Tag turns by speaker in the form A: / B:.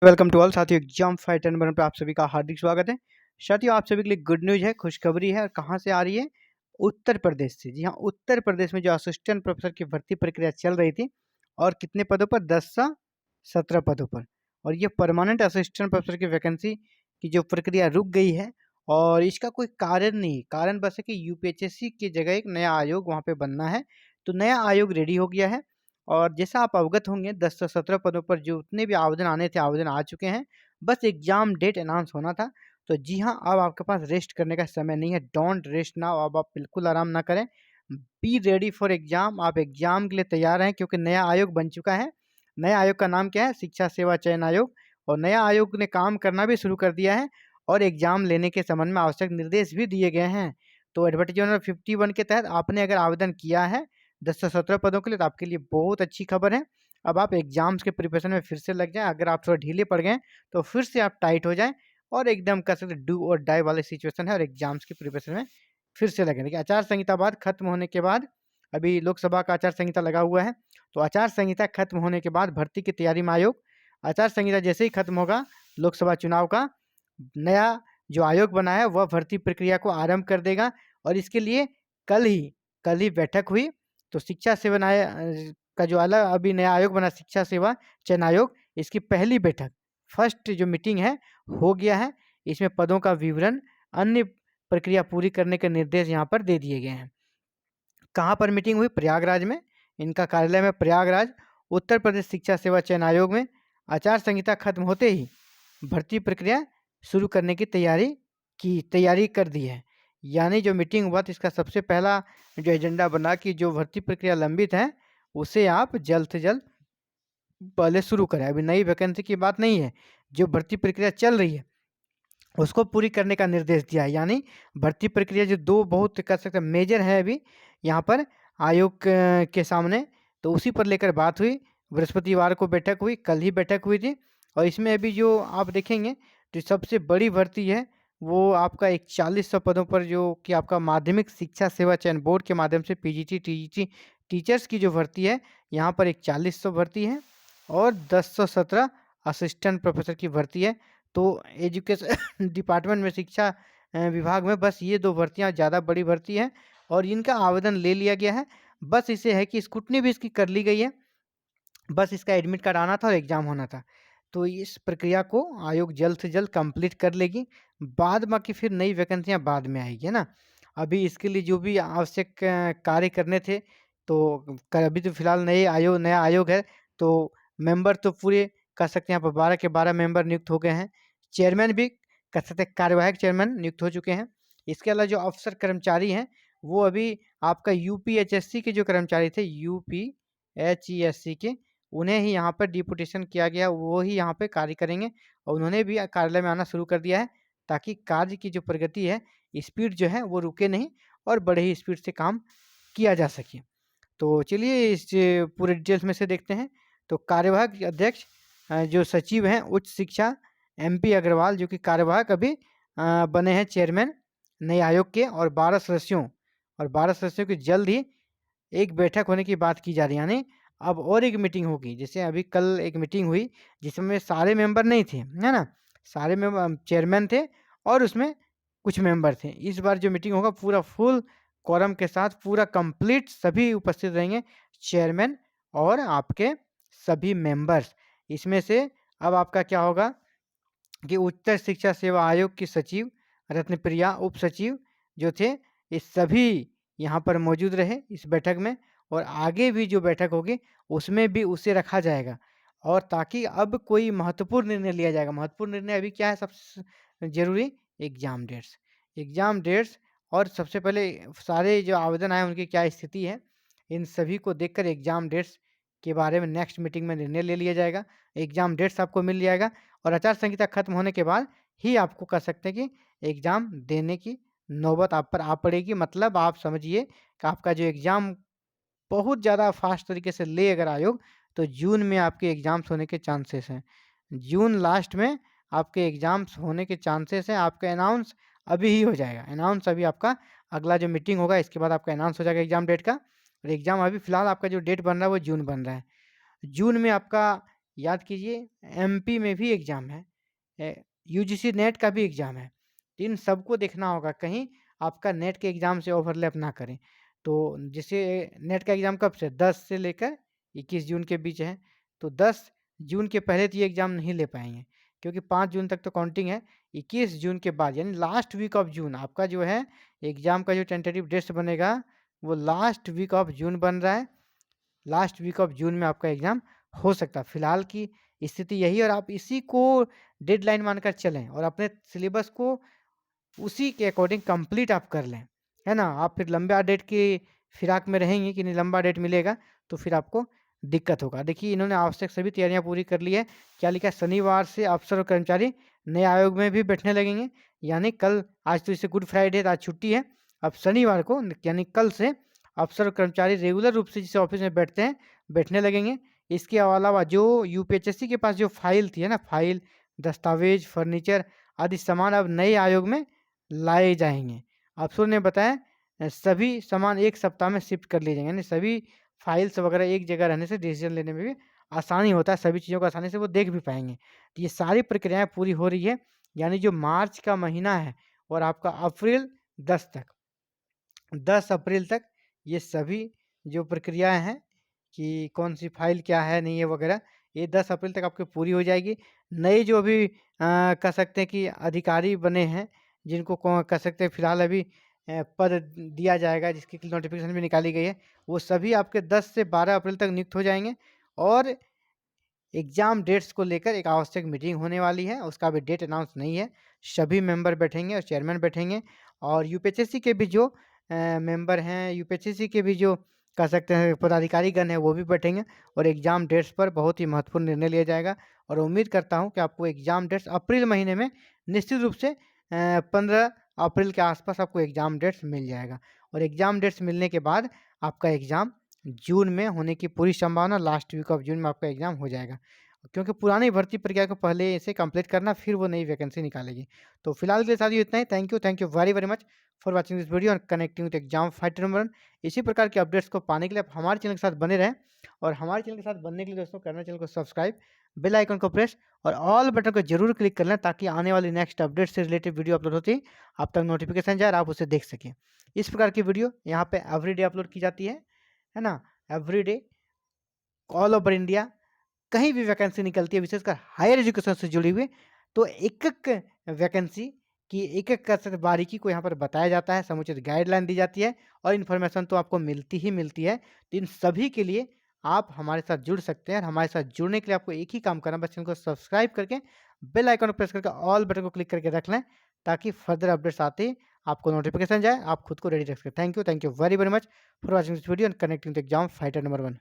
A: Welcome to all साथियों, exam fighter number पर आप सभी का हार्दिक स्वागत है। साथियों, आप सभी के लिए गुड न्यूज है, खुशखबरी है। और कहाँ से आ रही है? उत्तर प्रदेश से। जी हाँ, उत्तर प्रदेश में जो असिस्टेंट प्रोफेसर की भर्ती प्रक्रिया चल रही थी, और कितने पदों पर? 10 से 17 पदों पर। और ये परमानेंट असिस्टेंट प्रोफेसर की वैकेंसी की जो प्रक्रिया रुक गई है, और इसका कोई कारण नहीं, कारण बस है कि यूपीएचएससी की जगह एक नया आयोग वहाँ पे बनना है। तो नया आयोग रेडी हो गया है। और जैसा आप अवगत होंगे, 10 से 17 पदों पर जो उतने भी आवेदन आने थे, आवेदन आ चुके हैं। बस एग्जाम डेट अनाउंस होना था। तो जी हाँ, अब आपके पास रेस्ट करने का समय नहीं है। Don't rest now. अब आप बिल्कुल आराम ना करें। Be ready for exam. आप एग्जाम के लिए तैयार हैं, क्योंकि नया आयोग बन चुका है। नया आयोग का नाम क्या है? शिक्षा सेवा चयन आयोग। और नया आयोग ने काम करना भी शुरू कर दिया है, और एग्जाम लेने के संबंध में आवश्यक निर्देश भी दिए गए हैं। तो एडवर्टाइजमेंट नंबर 51 के तहत आपने अगर आवेदन किया है 10 से 17 पदों के लिए, तो आपके लिए बहुत अच्छी खबर है। अब आप एग्जाम्स के प्रिपरेशन में फिर से लग जाएं। अगर आप थोड़ा ढीले पड़ गए तो फिर से आप टाइट हो जाएं, और एकदम कर सकते डू और डाई वाली सिचुएशन है, और एग्जाम्स की प्रिपरेशन में फिर से लगें। देखिए, आचार संहिता बाद खत्म होने के बाद, अभी लोकसभा का आचार संहिता लगा हुआ है, तो आचार संहिता खत्म होने के बाद भर्ती की तैयारी में आयोग, आचार संहिता जैसे ही खत्म होगा लोकसभा चुनाव का, नया जो आयोग बना है वह भर्ती प्रक्रिया को आरंभ कर देगा। और इसके लिए कल ही बैठक हुई। तो शिक्षा सेवा का जो अलग अभी नया आयोग बना, शिक्षा सेवा चयन आयोग, इसकी पहली बैठक, फर्स्ट जो मीटिंग है, हो गया है। इसमें पदों का विवरण, अन्य प्रक्रिया पूरी करने के निर्देश यहाँ पर दे दिए गए हैं। कहाँ पर मीटिंग हुई? प्रयागराज में। इनका कार्यालय में प्रयागराज, उत्तर प्रदेश शिक्षा सेवा चयन आयोग में। आचार संहिता खत्म होते ही भर्ती प्रक्रिया शुरू करने की तैयारी कर दी है। यानी जो मीटिंग हुआ था, इसका सबसे पहला जो एजेंडा बना कि जो भर्ती प्रक्रिया लंबित है उसे आप जल्द से जल्द पहले शुरू करें। अभी नई वैकेंसी की बात नहीं है, जो भर्ती प्रक्रिया चल रही है उसको पूरी करने का निर्देश दिया है। यानी भर्ती प्रक्रिया जो दो बहुत कह सकते हैं मेजर है अभी यहाँ पर आयोग के सामने, तो उसी पर लेकर बात हुई। बृहस्पतिवार को बैठक हुई, कल ही बैठक हुई थी। और इसमें अभी जो आप देखेंगे, तो सबसे बड़ी भर्ती है वो आपका 4100 पदों पर, जो कि आपका माध्यमिक शिक्षा सेवा चयन बोर्ड के माध्यम से पीजीटी टीजीटी टीचर्स की जो भर्ती है, यहाँ पर 4100 भर्ती है। और 1017 असिस्टेंट प्रोफेसर की भर्ती है। तो एजुकेशन डिपार्टमेंट में, शिक्षा विभाग में बस ये दो भर्तियां ज़्यादा बड़ी भर्ती है, और इनका आवेदन ले लिया गया है। बस इसे है कि स्क्रूटनी भी इसकी कर ली गई है, बस इसका एडमिट कार्ड आना था और एग्ज़ाम होना था। तो इस प्रक्रिया को आयोग जल्द से जल्द कंप्लीट कर लेगी। बाद बाकी फिर नई वैकेंसियाँ बाद में आएगी, है ना। अभी इसके लिए जो भी आवश्यक कार्य करने थे, तो अभी तो फिलहाल नया आयोग है। तो मेंबर तो पूरे कह सकते हैं यहाँ पर 12 के 12 मेंबर नियुक्त हो गए हैं। चेयरमैन भी कह सकते हैं, कार्यवाहक चेयरमैन नियुक्त हो चुके हैं। इसके अलावा जो अफसर कर्मचारी हैं, वो अभी आपका यूपीएचएससी के जो कर्मचारी थे, यूपीएचईएससी के, उन्हें ही यहाँ पर डिपुटेशन किया गया, वो ही यहाँ पे कार्य करेंगे। और उन्होंने भी कार्यालय में आना शुरू कर दिया है, ताकि कार्य की जो प्रगति है, स्पीड जो है वो रुके नहीं, और बड़े ही स्पीड से काम किया जा सके। तो चलिए इस पूरे डिटेल्स में से देखते हैं। तो कार्यवाहक अध्यक्ष जो सचिव हैं उच्च शिक्षा एमपी अग्रवाल, जो कि कार्यवाहक अभी बने हैं चेयरमैन नए आयोग के। और 12 सदस्यों की जल्द ही एक बैठक होने की बात की जा रही है। यानी अब और एक मीटिंग होगी। जैसे अभी कल एक मीटिंग हुई जिसमें सारे मेंबर नहीं थे, है ना, सारे मेंबर चेयरमैन थे और उसमें कुछ मेंबर थे। इस बार जो मीटिंग होगा पूरा फुल क्वारम के साथ, पूरा कंप्लीट सभी उपस्थित रहेंगे, चेयरमैन और आपके सभी मेंबर्स। इसमें से अब आपका क्या होगा कि उत्तर शिक्षा सेवा आयोग की सचिव रत्नप्रिया, उप सचिव जो थे, ये सभी यहाँ पर मौजूद रहे इस बैठक में। और आगे भी जो बैठक होगी उसमें भी उसे रखा जाएगा, और ताकि अब कोई महत्वपूर्ण निर्णय लिया जाएगा। महत्वपूर्ण निर्णय अभी क्या है सबसे जरूरी? Exam dates. और सबसे पहले सारे जो आवेदन आए उनकी क्या स्थिति है, इन सभी को देखकर एग्जाम डेट्स के बारे में नेक्स्ट मीटिंग में निर्णय ले लिया जाएगा। एग्जाम डेट्स आपको मिल जाएगा, और आचार संहिता खत्म होने के बाद ही आपको कह सकते हैं कि एग्ज़ाम देने की नौबत आप पर आ पड़ेगी। मतलब आप समझिए कि आपका जो एग्ज़ाम बहुत ज़्यादा फास्ट तरीके से ले अगर आयोग, तो जून में आपके एग्ज़ाम्स होने के चांसेस हैं। जून लास्ट में आपके एग्ज़ाम्स होने के चांसेस हैं। आपका अनाउंस अभी ही हो जाएगा। अनाउंस अभी आपका अगला जो मीटिंग होगा इसके बाद आपका अनाउंस हो जाएगा एग्ज़ाम डेट का। और एग्ज़ाम अभी फ़िलहाल आपका जो डेट बन रहा है वो जून बन रहा है। जून में आपका याद कीजिए एमपी में भी एग्ज़ाम है, यूजीसी नेट का भी एग्ज़ाम है। तो इन सबको देखना होगा कहीं आपका नेट के एग्ज़ाम से ओवरलैप ना करें। तो जैसे नेट का एग्ज़ाम कब से 10 से लेकर 21 जून के बीच है। तो 10 जून के पहले तो ये एग्ज़ाम नहीं ले पाएँगे, क्योंकि 5 जून तक तो काउंटिंग है। 21 जून के बाद यानी लास्ट वीक ऑफ जून आपका जो है एग्ज़ाम का जो टेंटेटिव डेट्स बनेगा वो लास्ट वीक ऑफ जून बन रहा है। लास्ट वीक ऑफ जून में आपका एग्ज़ाम हो सकता है। फिलहाल की स्थिति यही है और आप इसी को डेडलाइन मानकर चलें और अपने सिलेबस को उसी के अकॉर्डिंग कंप्लीट आप कर लें, है ना? आप फिर लंबा डेट की फिराक में रहेंगे कि नहीं लंबा डेट मिलेगा, तो फिर आपको दिक्कत होगा। देखिए इन्होंने आवश्यक सभी तैयारियाँ पूरी कर ली है। क्या लिखा है? शनिवार से अफसर और कर्मचारी नए आयोग में भी बैठने लगेंगे। यानी कल, आज तो इसे गुड फ्राइडे है, आज छुट्टी है। अब शनिवार को यानी कल से अफसर और कर्मचारी रेगुलर रूप से जिस ऑफिस में बैठते हैं, बैठने लगेंगे। इसके अलावा जो यूपीएचएससी के पास जो फाइल थी है ना, फाइल, दस्तावेज, फर्नीचर आदि सामान अब नए आयोग में लाए जाएँगे। अफसरों ने बताया सभी सामान 1 सप्ताह में शिफ्ट कर लिए जाएँगे, यानी सभी फाइल्स वगैरह एक जगह रहने से डिसीज़न लेने में भी आसानी होता है, सभी चीज़ों को आसानी से वो देख भी पाएँगे। तो ये सारी प्रक्रियाएँ पूरी हो रही है, यानी जो मार्च का महीना है और आपका अप्रैल 10 तक, 10 अप्रैल तक ये सभी जो प्रक्रियाएँ हैं कि कौन-सी फ़ाइल क्या है, नहीं है वगैरह, ये 10 अप्रैल तक आपकी पूरी हो जाएगी। नए जो अभी कह सकते हैं कि अधिकारी बने हैं, जिनको कह सकते हैं फ़िलहाल अभी पद दिया जाएगा, जिसकी नोटिफ़िकेशन भी निकाली गई है, वो सभी आपके 10 से 12 अप्रैल तक नियुक्त हो जाएँगे और एग्ज़ाम डेट्स को लेकर एक आवश्यक मीटिंग होने वाली है, उसका अभी डेट अनाउंस नहीं है। सभी मेंबर बैठेंगे और चेयरमैन बैठेंगे और यूपीएचएससी के भी जो मेंबर हैं, यूपीएचएससी के भी जो कह सकते हैं पदाधिकारीगण हैं, वो भी बैठेंगे और एग्ज़ाम डेट्स पर बहुत ही महत्वपूर्ण निर्णय लिया जाएगा और उम्मीद करता हूँ कि आपको एग्ज़ाम डेट्स अप्रैल महीने में निश्चित रूप से 15 अप्रैल के आसपास आपको एग्ज़ाम डेट्स मिल जाएगा और एग्ज़ाम डेट्स मिलने के बाद आपका एग्ज़ाम जून में होने की पूरी संभावना, लास्ट वीक ऑफ जून में आपका एग्ज़ाम हो जाएगा। क्योंकि पुरानी भर्ती प्रक्रिया को पहले इसे कंप्लीट करना, फिर वो नई वैकेंसी निकालेगी। तो फिलहाल के लिए साथियों इतना ही। Thank you very very much for watching this video और connecting with exam fighter number 1। इसी प्रकार के अपडेट्स को पाने के लिए आप हमारे चैनल के साथ बने रहें और हमारे चैनल के साथ बनने के लिए दोस्तों करना चैनल को सब्सक्राइब, बेल आइकन को प्रेस और ऑल बटन को जरूर क्लिक कर लें ताकि आने वाली नेक्स्ट अपडेट से रिलेटेड वीडियो अपलोड होती है आप तक नोटिफिकेशन जाए और आप उसे देख सकें। इस प्रकार की वीडियो यहाँ पे एवरीडे अपलोड की जाती है ना? एवरीडे ऑल ओवर इंडिया कहीं भी वैकेंसी निकलती है विशेषकर हायर एजुकेशन से जुड़ी हुई, तो एक-एक वैकेंसी की एक-एक कर सकते बारीकी को यहाँ पर बताया जाता है, समुचित गाइडलाइन दी जाती है और इन्फॉर्मेशन तो आपको मिलती ही मिलती है। तो इन सभी के लिए आप हमारे साथ जुड़ सकते हैं और हमारे साथ जुड़ने के लिए आपको एक ही काम करना है, बस चैनल को सब्सक्राइब करके बेल आइकन को प्रेस करके ऑल बटन को क्लिक करके रख लें ताकि फर्दर अपडेट्स आते ही आपको नोटिफिकेशन जाए, आप खुद को रेडी रख सकें। Thank you very very much for watching this video and connecting the exam fighter number 1।